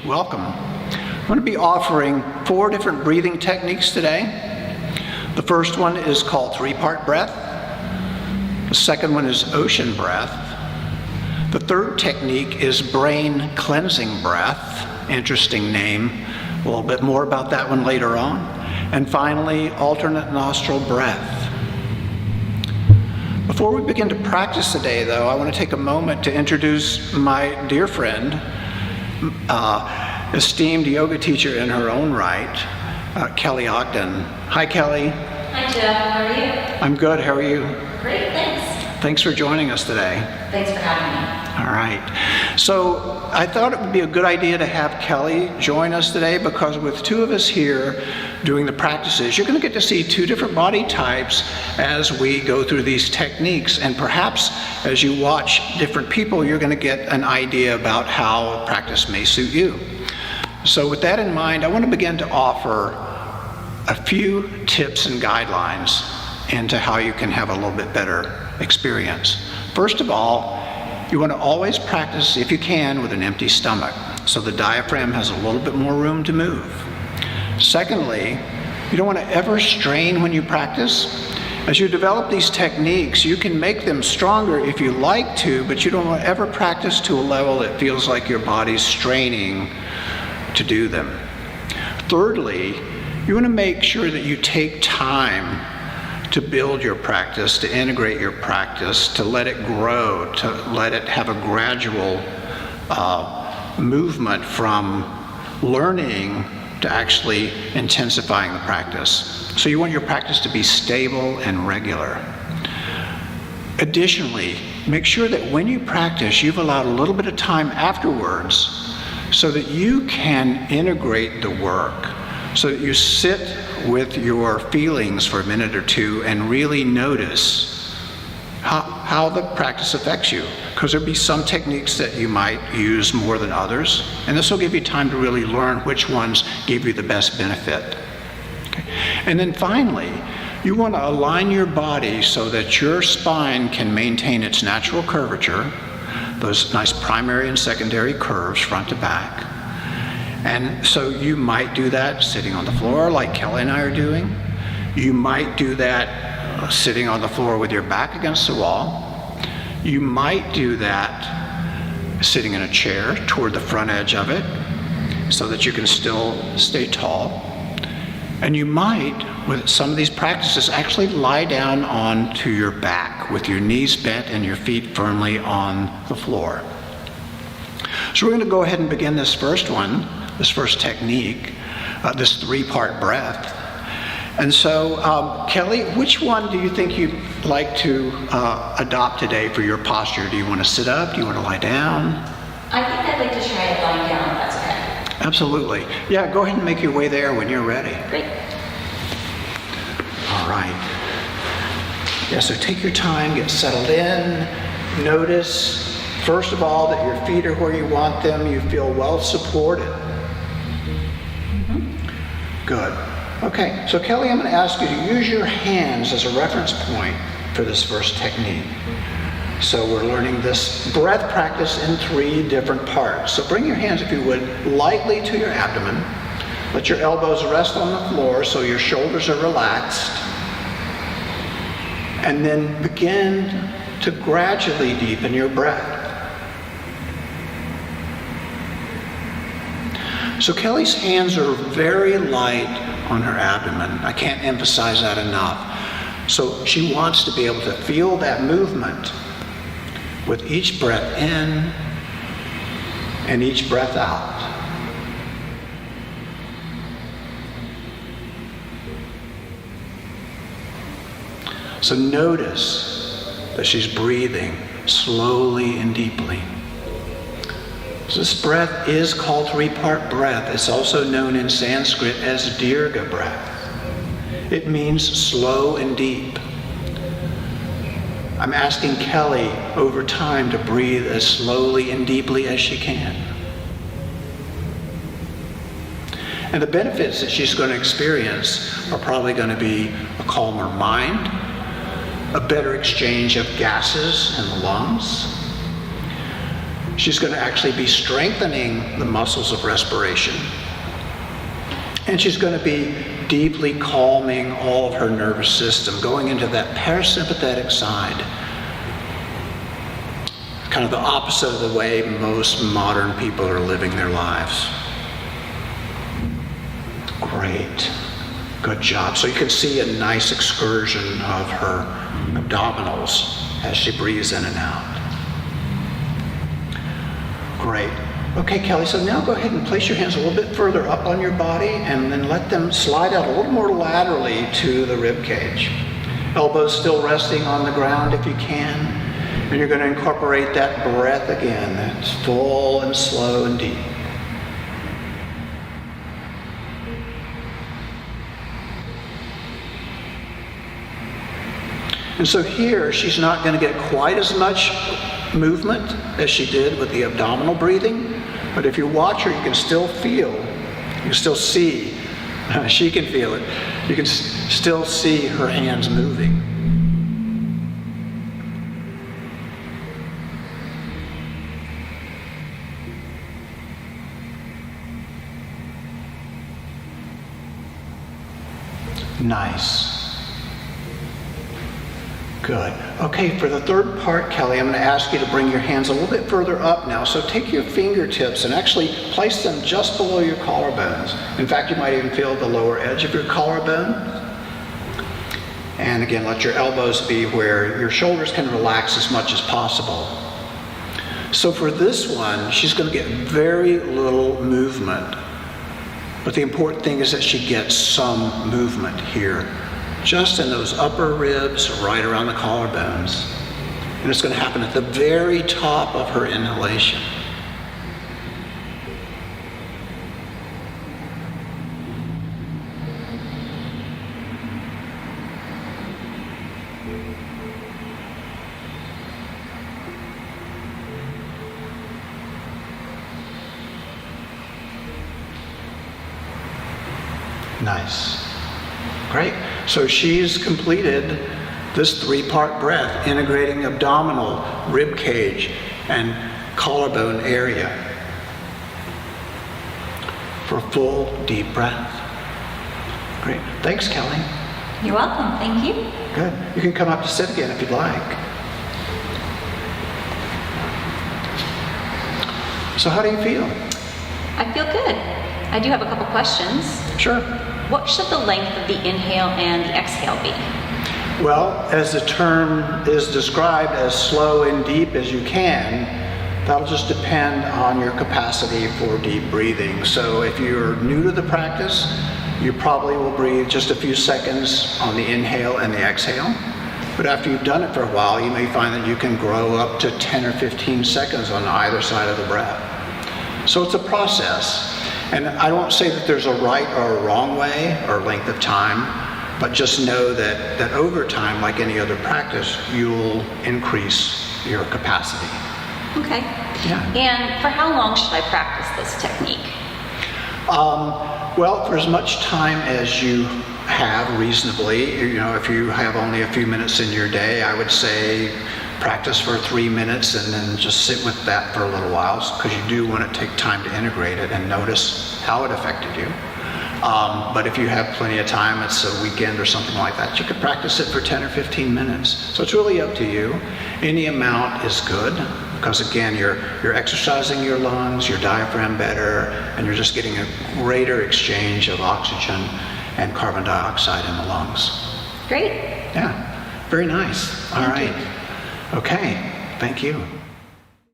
Welcome. I'm going to be offering 4 different breathing techniques today. The first one is called 3-part breath. The second one is ocean breath. The third technique is brain cleansing breath. Interesting name. A little bit more about that one later on. And finally, alternate nostril breath. Before we begin to practice today, though, I want to take a moment to introduce my dear friend, esteemed yoga teacher in her own right, Kelly Ogden. Hi, Kelly. Hi, Jeff. How are you? I'm good. How are you? Great, thanks. Thanks for joining us today. Thanks for having me. All right. So I thought it would be a good idea to have Kelly join us today because with 2 of us here doing the practices, you're going to get to see 2 different body types as we go through these techniques. And perhaps as you watch different people, you're going to get an idea about how a practice may suit you. So with that in mind, I want to begin to offer a few tips and guidelines into how you can have a little bit better experience. First of all, you want to always practice, if you can, with an empty stomach, so the diaphragm has a little bit more room to move. Secondly, you don't want to ever strain when you practice. As you develop these techniques, you can make them stronger if you like to, but you don't want to ever practice to a level that feels like your body's straining to do them. Thirdly, you want to make sure that you take time to build your practice, to integrate your practice, to let it grow, to let it have a gradual movement from learning to actually intensifying the practice. So you want your practice to be stable and regular. Additionally, make sure that when you practice, you've allowed a little bit of time afterwards so that you can integrate the work, so that you sit with your feelings for a minute or 2 and really notice how the practice affects you. Because there'll be some techniques that you might use more than others, and this will give you time to really learn which ones give you the best benefit. Okay. And then finally, you want to align your body so that your spine can maintain its natural curvature, those nice primary and secondary curves front to back. And so you might do that sitting on the floor like Kelly and I are doing. You might do that sitting on the floor with your back against the wall. You might do that sitting in a chair toward the front edge of it so that you can still stay tall. And you might, with some of these practices, actually lie down onto your back with your knees bent and your feet firmly on the floor. So we're going to go ahead and begin this first one. This first technique, this 3-part breath. And so, Kelly, which one do you think you'd like to adopt today for your posture? Do you want to sit up? Do you want to lie down? I think I'd like to try it lying down, if that's okay. Absolutely. Yeah, go ahead and make your way there when you're ready. Great. All right. Yeah, so take your time, get settled in, notice, first of all, that your feet are where you want them, you feel well supported. Good. Okay, so Kelly, I'm going to ask you to use your hands as a reference point for this first technique. So we're learning this breath practice in 3 different parts. So bring your hands, if you would, lightly to your abdomen. Let your elbows rest on the floor so your shoulders are relaxed. And then begin to gradually deepen your breath. So Kelly's hands are very light on her abdomen. I can't emphasize that enough. So she wants to be able to feel that movement with each breath in and each breath out. So notice that she's breathing slowly and deeply. So this breath is called 3-part breath. It's also known in Sanskrit as dirgha breath. It means slow and deep. I'm asking Kelly over time to breathe as slowly and deeply as she can. And the benefits that she's going to experience are probably going to be a calmer mind, a better exchange of gases in the lungs, She's going to actually be strengthening the muscles of respiration. And she's going to be deeply calming all of her nervous system, going into that parasympathetic side. Kind of the opposite of the way most modern people are living their lives. Great. Good job. So you can see a nice excursion of her abdominals as she breathes in and out. Great. Okay, Kelly, so now go ahead and place your hands a little bit further up on your body and then let them slide out a little more laterally to the rib cage. Elbows still resting on the ground if you can. And you're going to incorporate that breath again. That's full and slow and deep. And so here, she's not going to get quite as much movement as she did with the abdominal breathing. But if you watch her, you can still feel, you can still see, she can feel it, you can still see her hands moving. Nice. Good. Okay, for the third part, Kelly, I'm going to ask you to bring your hands a little bit further up now. So take your fingertips and actually place them just below your collarbones. In fact, you might even feel the lower edge of your collarbone. And again, let your elbows be where your shoulders can relax as much as possible. So for this one, she's going to get very little movement. But the important thing is that she gets some movement here, just in those upper ribs, right around the collarbones. And it's going to happen at the very top of her inhalation. Nice. Great. So she's completed this three-part breath, integrating abdominal, rib cage, and collarbone area. For a full, deep breath. Great. Thanks, Kelly. You're welcome. Thank you. Good. You can come up to sit again if you'd like. So how do you feel? I feel good. I do have a couple questions. Sure. What should the length of the inhale and the exhale be? Well, as the term is described, as slow and deep as you can, that'll just depend on your capacity for deep breathing. So if you're new to the practice, you probably will breathe just a few seconds on the inhale and the exhale. But after you've done it for a while, you may find that you can grow up to 10 or 15 seconds on either side of the breath. So it's a process. And I won't say that there's a right or a wrong way or length of time, but just know that over time, like any other practice, you'll increase your capacity. Okay. Yeah. And for how long should I practice this technique? Well, for as much time as you have reasonably, if you have only a few minutes in your day, I would say practice for 3 minutes and then just sit with that for a little while, because you do want to take time to integrate it and notice how it affected you. But if you have plenty of time, it's a weekend or something like that, you could practice it for 10 or 15 minutes. So it's really up to you. Any amount is good, because again, you're exercising your lungs, your diaphragm better, and you're just getting a greater exchange of oxygen and carbon dioxide in the lungs. Great. Yeah, very nice. All right. Thank you. Okay, thank you.